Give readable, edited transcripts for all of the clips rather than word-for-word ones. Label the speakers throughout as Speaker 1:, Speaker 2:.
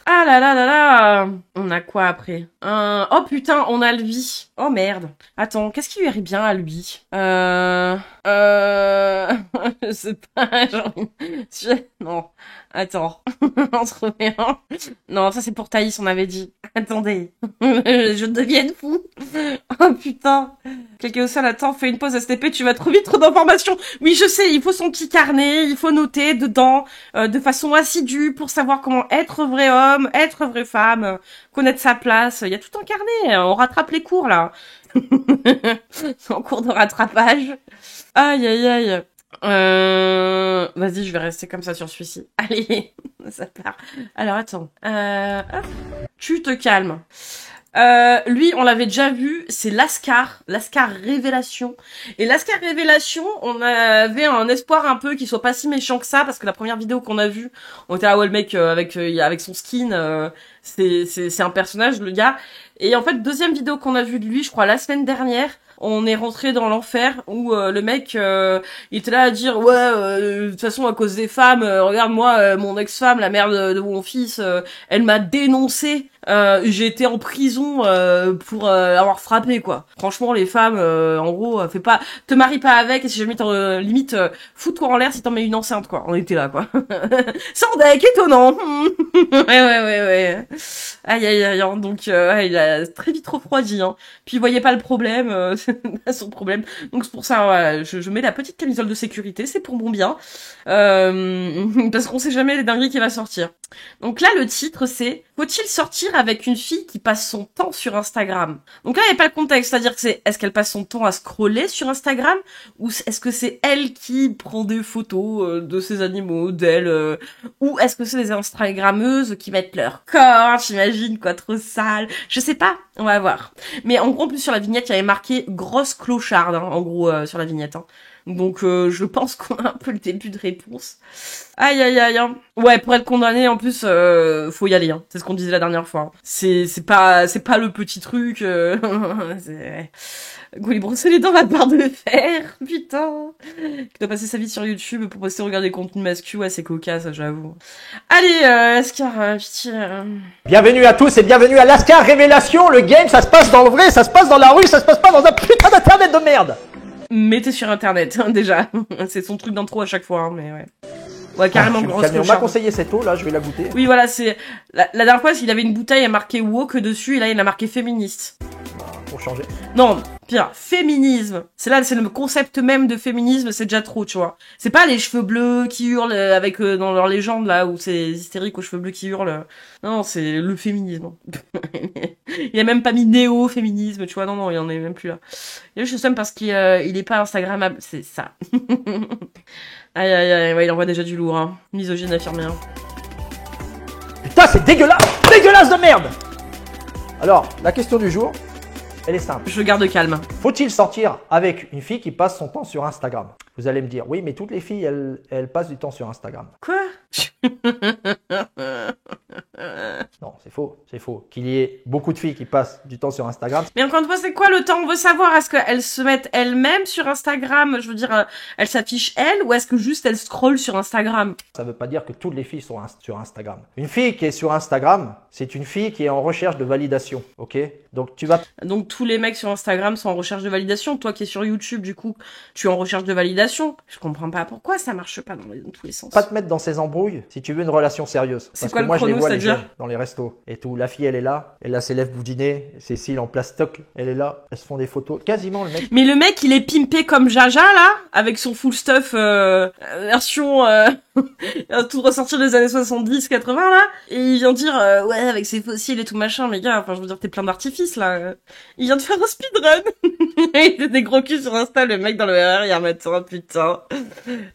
Speaker 1: Ah là là là là. On a quoi après? Oh putain, on a lui. Oh merde. Attends, qu'est-ce qui lui irait bien à lui? Je sais pas, Non. Attends. On se remet un. Non, ça c'est pour Thaïs, on avait dit. Attendez. Je deviens fou. Oh putain. Quelqu'un au sol, attends, fais une pause STP, tu vas trop vite, trop d'informations. Oui, je sais, il faut son petit carnet, il faut noter dedans, de façon assidue pour savoir comment être vrai homme, être vraie femme, connaître sa place. Il y a tout un carnet, on rattrape les cours, là. C'est en cours de rattrapage. Aïe, aïe, aïe. Vas-y, je vais rester comme ça sur celui-ci. Allez, ça part. Alors, attends. Hop. Tu te calmes. Lui, on l'avait déjà vu, c'est Lascar Révélation. Et Lascar Révélation, on avait un espoir un peu qu'il soit pas si méchant que ça, parce que la première vidéo qu'on a vue, on était là, ouais, le mec avec son skin, c'est un personnage, le gars. Et en fait, deuxième vidéo qu'on a vue de lui, je crois la semaine dernière, on est rentré dans l'enfer où le mec il était là à dire ouais de toute façon à cause des femmes regarde moi mon ex-femme la mère de mon fils elle m'a dénoncé j'ai été en prison pour avoir frappé quoi. Franchement les femmes en gros fais pas te marie pas avec et si jamais limite fous-toi en l'air si t'en mets une enceinte quoi. On était là quoi. Sans deck étonnant. ouais. Aïe aïe aïe hein. Donc ouais, il a très vite refroidi hein. Puis il voyait pas le problème son problème. Donc c'est pour ça ouais, je mets la petite camisole de sécurité, c'est pour mon bien. Parce qu'on sait jamais les dingueries qui va sortir. Donc là le titre c'est faut-il sortir avec une fille qui passe son temps sur Instagram? Donc là il n'y a pas le contexte, c'est-à-dire que c'est est-ce qu'elle passe son temps à scroller sur Instagram ou est-ce que c'est elle qui prend des photos de ses animaux, d'elle ou est-ce que c'est des Instagrammeuses qui mettent leur corps, j'imagine quoi, trop sale. Je sais pas, on va voir. Mais en gros en plus sur la vignette il y avait marqué grosse clocharde hein, en gros sur la vignette hein. Donc je pense qu'on a un peu le début de réponse. Aïe aïe aïe. Hein. Ouais, pour être condamné en plus faut y aller hein. C'est ce qu'on disait la dernière fois. Hein. C'est pas le petit truc c'est Gouli brosser les dents à barre de fer, putain. Qui doit passer sa vie sur YouTube pour poster regarder des contenus masculins, ouais, c'est cocasse, j'avoue. Allez, Lascar, putain.
Speaker 2: Bienvenue à tous et bienvenue à Lascar Révélation. Le game, ça se passe dans le vrai, ça se passe dans la rue, ça se passe pas dans un putain d'internet de merde.
Speaker 1: Mettez sur internet, hein, déjà. C'est son truc d'intro à chaque fois, hein, mais ouais. Ouais, carrément grosse
Speaker 2: On m'a conseillé cette eau, là, je vais la goûter.
Speaker 1: Oui, voilà, c'est... La dernière fois, il avait une bouteille à marquer woke dessus, et là, il a marqué féministe.
Speaker 2: Pour changer.
Speaker 1: Non, pire, féminisme. C'est le concept même de féminisme, c'est déjà trop, tu vois. C'est pas les cheveux bleus qui hurlent avec dans leur légende là où c'est hystérique aux cheveux bleus qui hurlent. Non, c'est le féminisme. Il a même pas mis néo-féminisme, tu vois. Non, il en est même plus là. Et là, je suis parce qu'il est pas instagrammable, c'est ça. Aïe aïe aïe, ouais, il envoie déjà du lourd, hein. Misogyne affirmé, hein.
Speaker 2: Putain, c'est dégueulasse! Dégueulasse de merde! Alors, la question du jour, elle est simple.
Speaker 1: Je le garde calme.
Speaker 2: Faut-il sortir avec une fille qui passe son temps sur Instagram? Vous allez me dire, oui, mais toutes les filles, elles passent du temps sur Instagram.
Speaker 1: Quoi?
Speaker 2: Non, c'est faux, c'est faux. Qu'il y ait beaucoup de filles qui passent du temps sur Instagram.
Speaker 1: Mais encore une fois, c'est quoi le temps? On veut savoir, est-ce qu'elles se mettent elles-mêmes sur Instagram? Je veux dire, elles s'affichent elles, ou est-ce que juste elles scrollent sur Instagram?
Speaker 2: Ça veut pas dire que toutes les filles sont sur Instagram. Une fille qui est sur Instagram, c'est une fille qui est en recherche de validation, ok? Donc tu vas...
Speaker 1: Donc tous les mecs sur Instagram sont en recherche de validation. Toi qui es sur YouTube, du coup, tu es en recherche de validation. Je comprends pas pourquoi ça marche pas dans tous les sens.
Speaker 2: Pas te mettre dans ces embrouilles si tu veux une relation sérieuse.
Speaker 1: C'est quoi
Speaker 2: que moi,
Speaker 1: le chrono,
Speaker 2: je les vois les
Speaker 1: c'est-à-dire
Speaker 2: jeunes dans les restos et tout. La fille, elle est là, elle a ses lèvres boudinées, Cécile en plastoc, elle est là, elles se font des photos. Quasiment le mec.
Speaker 1: Mais le mec, il est pimpé comme Jaja là, avec son full stuff version tout ressortir des années 70-80 là, et il vient dire ouais avec ses fossiles et tout machin. Mais gars, enfin je veux dire t'es plein d'artifices là. Il vient de faire un speedrun. Il fait des gros culs sur Insta, le mec dans le RR il y a un matin, putain.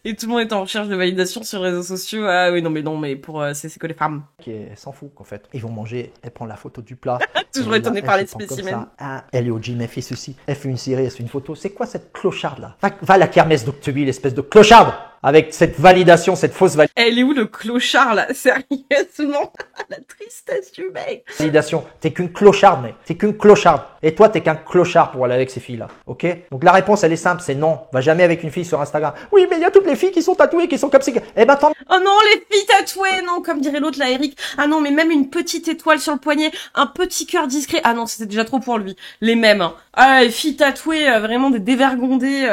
Speaker 1: Et tout le monde est en recherche de validation sur les réseaux sociaux. Ah oui non mais pour c'est que les femmes.
Speaker 2: Qui s'en fout en fait. Ils vont manger, elle prend la photo du plat.
Speaker 1: Toujours étonné par les spécimens.
Speaker 2: Ah, elle est au gym, elle fait ceci, elle fait une série, elle fait une photo. C'est quoi cette clocharde là? Va à la kermesse d'Octeville, espèce de clocharde! Avec cette validation, cette fausse validation.
Speaker 1: Elle est où le clochard là? Sérieusement? La tristesse du mec.
Speaker 2: Validation. T'es qu'une clocharde, mec. T'es qu'une clocharde. Et toi, t'es qu'un clochard pour aller avec ces filles-là. Ok? Donc la réponse, elle est simple, c'est non. Va jamais avec une fille sur Instagram. Oui, mais il y a toutes les filles qui sont tatouées, qui sont comme ça. Eh ben, tant.
Speaker 1: Oh non, les filles tatouées, non, comme dirait l'autre là, Eric. Ah non, mais même une petite étoile sur le poignet, un petit cœur discret. Ah non, c'était déjà trop pour lui. Les mêmes. Hein. Ah, les filles tatouées, vraiment des dévergondées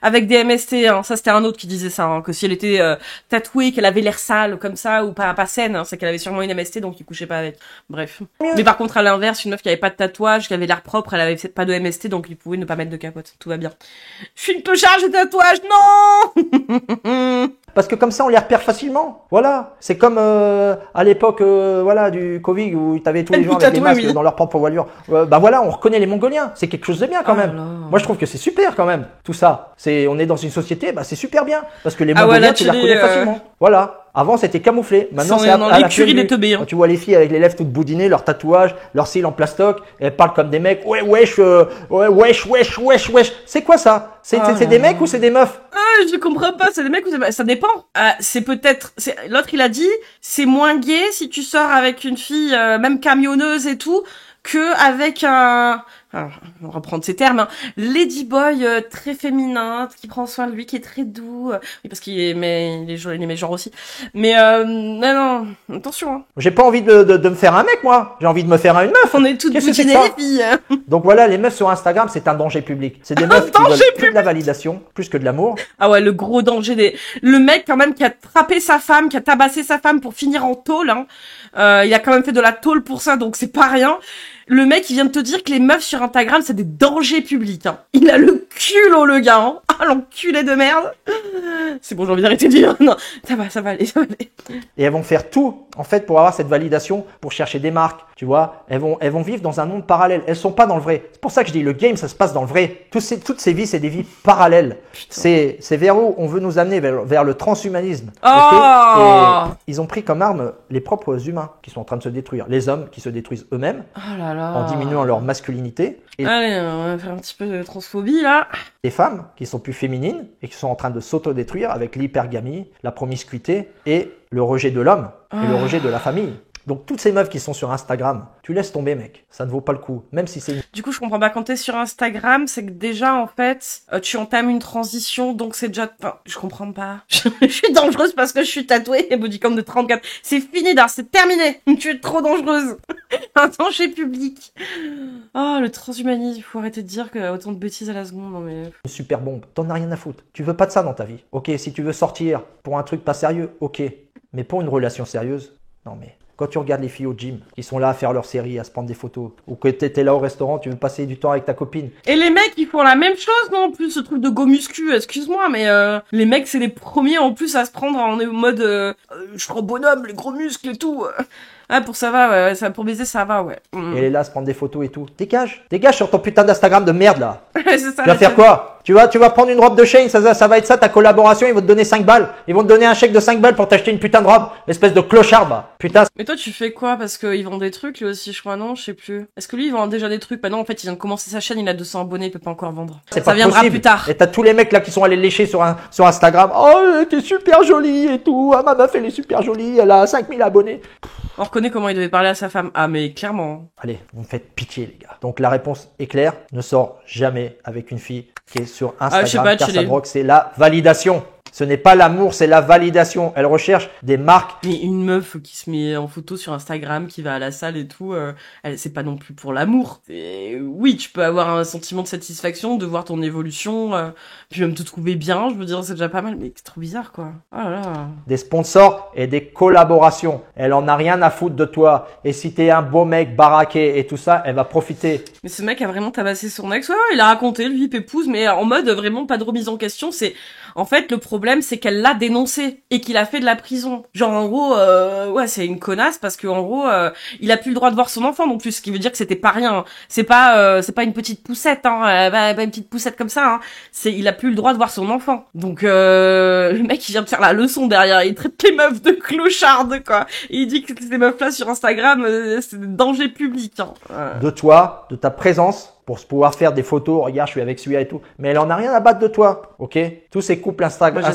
Speaker 1: avec des MST. Hein. Ça, c'était un autre qui disait ça, hein, que si elle était tatouée, qu'elle avait l'air sale comme ça ou pas saine, hein, c'est qu'elle avait sûrement une MST, donc il couchait pas avec. Bref. Mais par contre, à l'inverse, une meuf qui avait pas de tatouage, qui avait l'air propre, elle avait peut-être pas de MST, donc il pouvait ne pas mettre de capote. Tout va bien. Je suis une clochard, j'ai tatouage, non.
Speaker 2: Parce que comme ça, on les repère facilement. Voilà. C'est comme à l'époque voilà, du Covid où t'avais tous les gens avec des masques dans leur propre voilure. Bah voilà, on reconnaît les Mongoliens. C'est quelque chose de bien quand même.
Speaker 1: Là.
Speaker 2: Moi, je trouve que c'est super quand même, tout ça. On est dans une société, bah c'est super bien. Parce que les Mongoliens, tu les reconnais facilement. Voilà. Avant, c'était camouflé. Maintenant, c'est à l'écurie
Speaker 1: des teubés. Hein.
Speaker 2: Tu vois les filles avec les lèvres toutes boudinées, leurs tatouages, leurs cils en plastoc, elles parlent comme des mecs. Ouais, wesh. C'est quoi ça? C'est des mecs ou c'est des meufs?
Speaker 1: Ah, je comprends pas. C'est des mecs ou c'est des meufs? Ça dépend. C'est peut-être. L'autre, il a dit, c'est moins gay si tu sors avec une fille, même camionneuse et tout, que avec un. Alors, on va reprendre ces termes, hein. Ladyboy très féminin, qui prend soin de lui, qui est très doux. Oui, parce qu'il est, mais il est genre aussi. Mais non, attention. Hein.
Speaker 2: J'ai pas envie de me faire un mec, moi. J'ai envie de me faire une meuf.
Speaker 1: On est toutes boutinées les filles.
Speaker 2: Donc voilà, les meufs sur Instagram, c'est un danger public. C'est des meufs qui veulent plus de la validation, plus que de l'amour.
Speaker 1: Ah ouais, le gros danger le mec quand même qui a trappé sa femme, qui a tabassé sa femme pour finir en tôle. Hein. Il a quand même fait de la tôle pour ça, donc c'est pas rien. Le mec, il vient de te dire que les meufs sur Instagram, c'est des dangers publics. Hein. Il a le culot, le gars. Hein. Ah, l'enculé de merde. C'est bon, j'ai envie d'arrêter de dire. Non, ça va aller.
Speaker 2: Et elles vont faire tout, en fait, pour avoir cette validation, pour chercher des marques, tu vois. Elles vont vivre dans un monde parallèle. Elles sont pas dans le vrai. C'est pour ça que je dis, le game, ça se passe dans le vrai. Toutes ces vies, c'est des vies parallèles. C'est vers où on veut nous amener, vers le transhumanisme.
Speaker 1: Oh
Speaker 2: okay, et ils ont pris comme arme les propres humains qui sont en train de se détruire. Les hommes qui se détruisent eux-mêmes.
Speaker 1: Oh là là.
Speaker 2: En diminuant leur masculinité. Et
Speaker 1: allez, on va faire un petit peu de transphobie là.
Speaker 2: Les femmes qui sont plus féminines et qui sont en train de s'autodétruire avec l'hypergamie, la promiscuité et le rejet de l'homme et le rejet de la famille. Donc toutes ces meufs qui sont sur Instagram, tu laisses tomber mec, ça ne vaut pas le coup, même si c'est...
Speaker 1: Du coup je comprends pas, quand t'es sur Instagram, c'est que déjà en fait, tu entames une transition, donc c'est déjà... Enfin, je comprends pas. Je suis dangereuse parce que je suis tatouée et bodycam de 34. C'est fini là, c'est terminé. Tu es trop dangereuse. Un danger public. Oh, le transhumanisme, il faut arrêter de dire que autant de bêtises à la seconde, non mais...
Speaker 2: Une super bombe, t'en as rien à foutre. Tu veux pas de ça dans ta vie. Ok, si tu veux sortir pour un truc pas sérieux, ok. Mais pour une relation sérieuse, non mais... Quand tu regardes les filles au gym, qui sont là à faire leur série, à se prendre des photos, ou que t'étais là au restaurant, tu veux passer du temps avec ta copine.
Speaker 1: Et les mecs, ils font la même chose, non? En plus, ce truc de go muscu, excuse-moi, mais les mecs, c'est les premiers en plus à se prendre en mode je suis un bonhomme, les gros muscles et tout. Ah, pour ça va, ouais, ça, pour baiser, ça va, ouais.
Speaker 2: Et elle est là à se prendre des photos et tout. Dégage sur ton putain d'Instagram de merde là.
Speaker 1: C'est ça,
Speaker 2: tu vas faire quoi? Tu vas prendre une robe de Shein, ça va être ça ta collaboration, ils vont te donner 5 balles. Ils vont te donner un chèque de 5 balles pour t'acheter une putain de robe. Espèce de clochard, bah. Putain.
Speaker 1: Mais toi, tu fais quoi? Parce qu'ils vendent des trucs, lui aussi, je crois, non? Je sais plus. Est-ce que lui, il vend déjà des trucs? Bah non, en fait, il vient de commencer sa chaîne, il a 200 abonnés, il peut pas encore vendre. Ça viendra plus tard.
Speaker 2: Et t'as tous les mecs là qui sont allés lécher sur Instagram. Oh, t'es super jolie et tout. Ah, ma meuf, elle est super jolie, elle a 5000 abonnés.
Speaker 1: On reconnaît comment il devait parler à sa femme. Ah, mais clairement.
Speaker 2: Allez, vous me faites pitié, les gars. Donc, la réponse est claire. Ne sors jamais avec une fille qui est sur Instagram, car sa drogue, c'est la validation. Ce n'est pas l'amour, c'est la validation. Elle recherche des marques.
Speaker 1: Mais une meuf qui se met en photo sur Instagram, qui va à la salle et tout, c'est pas non plus pour l'amour. Oui, tu peux avoir un sentiment de satisfaction, de voir ton évolution, puis même te trouver bien, je veux dire, c'est déjà pas mal, mais c'est trop bizarre, quoi. Oh là là.
Speaker 2: Des sponsors et des collaborations. Elle en a rien à foutre de toi. Et si t'es un beau mec baraqué et tout ça, elle va profiter.
Speaker 1: Mais ce mec a vraiment tabassé son ex. Ouais, il a raconté, lui, pépouze, mais en mode vraiment pas de remise en question. C'est, en fait, le problème, c'est qu'elle l'a dénoncé et qu'il a fait de la prison. Genre, en gros, ouais, c'est une connasse parce que, en gros, il a plus le droit de voir son enfant non plus, ce qui veut dire que c'était pas rien. C'est pas une petite poussette, hein, pas une petite poussette comme ça, hein. Il a plus le droit de voir son enfant. Donc, le mec, il vient de faire la leçon derrière. Il traite les meufs de clochardes, quoi. Et il dit que ces meufs-là sur Instagram, c'est des dangers publics, hein.
Speaker 2: De toi, de ta présence, pour se pouvoir faire des photos. Regarde, je suis avec celui-là et tout. Mais elle en a rien à battre de toi, ok? Tous ces couples Instagrammeurs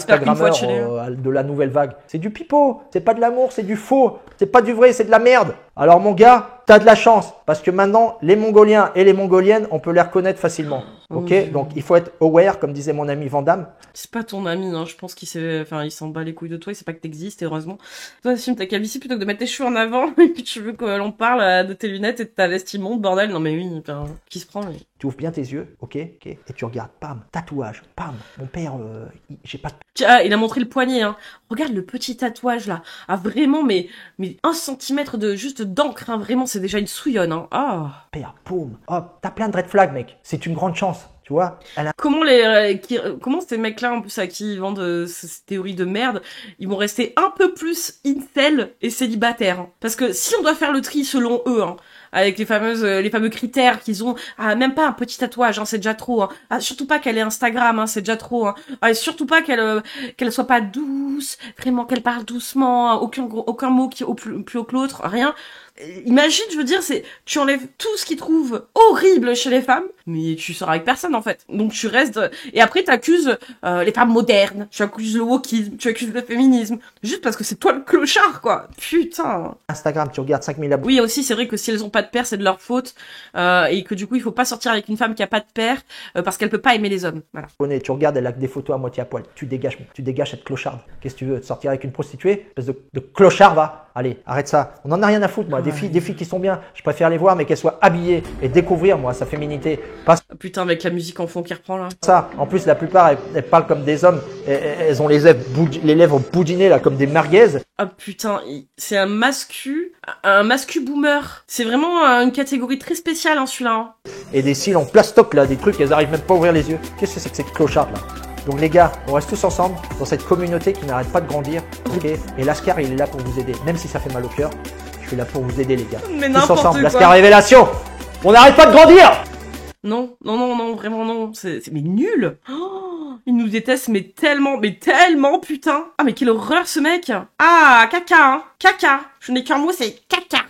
Speaker 2: de la nouvelle vague, c'est du pipeau. C'est pas de l'amour, c'est du faux. C'est pas du vrai, c'est de la merde. Alors mon gars, t'as de la chance parce que maintenant les Mongoliens et les Mongoliennes, on peut les reconnaître facilement. Ok, donc il faut être aware, comme disait mon ami Van Damme.
Speaker 1: C'est pas ton ami, hein. Je pense qu'il s'en bat les couilles de toi. Il sait pas que t'existes, et heureusement. Toi, assume ta calvitie plutôt que de mettre tes cheveux en avant et puis tu veux que l'on parle de tes lunettes et de ta veste immonde, bordel. Non mais oui, enfin, qui se prend lui.
Speaker 2: Tu ouvres bien tes yeux, ok, et tu regardes, pam, tatouage, pam. Mon père, j'ai pas.
Speaker 1: Tiens, il a montré le poignet, hein. Regarde le petit tatouage là. Ah vraiment, mais 1 centimètre de juste d'encre, hein. Vraiment, c'est déjà une souillonne, hein. Ah.
Speaker 2: Père, boum, hop, t'as plein de red flags, mec. C'est une grande chance. Tu vois,
Speaker 1: comment ces mecs-là, en plus, à qui ils vendent ces théories de merde, ils vont rester un peu plus incel et célibataires. Hein. Parce que si on doit faire le tri selon eux, hein, avec les fameux critères qu'ils ont, même pas un petit tatouage, hein, c'est déjà trop. Hein. Surtout pas qu'elle ait Instagram, hein, c'est déjà trop. Hein. Et surtout pas qu'elle soit pas douce, vraiment qu'elle parle doucement, hein, aucun mot qui est plus haut que l'autre, rien. Imagine, je veux dire, tu enlèves tout ce qu'ils trouvent horrible chez les femmes, mais tu sors avec personne en fait. Donc tu restes et après t'accuses les femmes modernes, tu accuses le wokisme, tu accuses le féminisme, juste parce que c'est toi le clochard quoi. Putain.
Speaker 2: Instagram, tu regardes 5000 abonnés.
Speaker 1: Oui, aussi c'est vrai que si elles ont pas de père, c'est de leur faute et que du coup il faut pas sortir avec une femme qui a pas de père parce qu'elle peut pas aimer les hommes. Voilà.
Speaker 2: Tu regardes, elle a que des photos à moitié à poil. Tu dégages cette clocharde. Qu'est-ce que tu veux, sortir avec une prostituée, espèce de clochard va. Allez, arrête ça. On en a rien à foutre moi. Des filles qui sont bien, je préfère les voir mais qu'elles soient habillées et découvrir moi sa féminité. Pas
Speaker 1: putain, avec la musique en fond qui reprend là.
Speaker 2: Ça, en plus la plupart elles parlent comme des hommes, elles ont les lèvres boudinées là comme des merguez.
Speaker 1: Ah putain, c'est un mascu boomer. C'est vraiment une catégorie très spéciale hein, celui-là. Hein.
Speaker 2: Et des cils en plastoc là, des trucs, elles arrivent même pas à ouvrir les yeux. Qu'est-ce que c'est que cette clocharde là? Donc les gars, on reste tous ensemble dans cette communauté qui n'arrête pas de grandir, ok? Et Lascar, il est là pour vous aider, même si ça fait mal au cœur. Je suis là pour vous aider les gars.
Speaker 1: Mais
Speaker 2: tous ensemble,
Speaker 1: quoi.
Speaker 2: Lascar Révélation. On n'arrête pas de grandir.
Speaker 1: Non, vraiment non. C'est mais nul. Oh, il nous déteste mais tellement, putain. Ah mais quelle horreur ce mec. Ah, caca, hein. Caca. Je n'ai qu'un mot, c'est caca.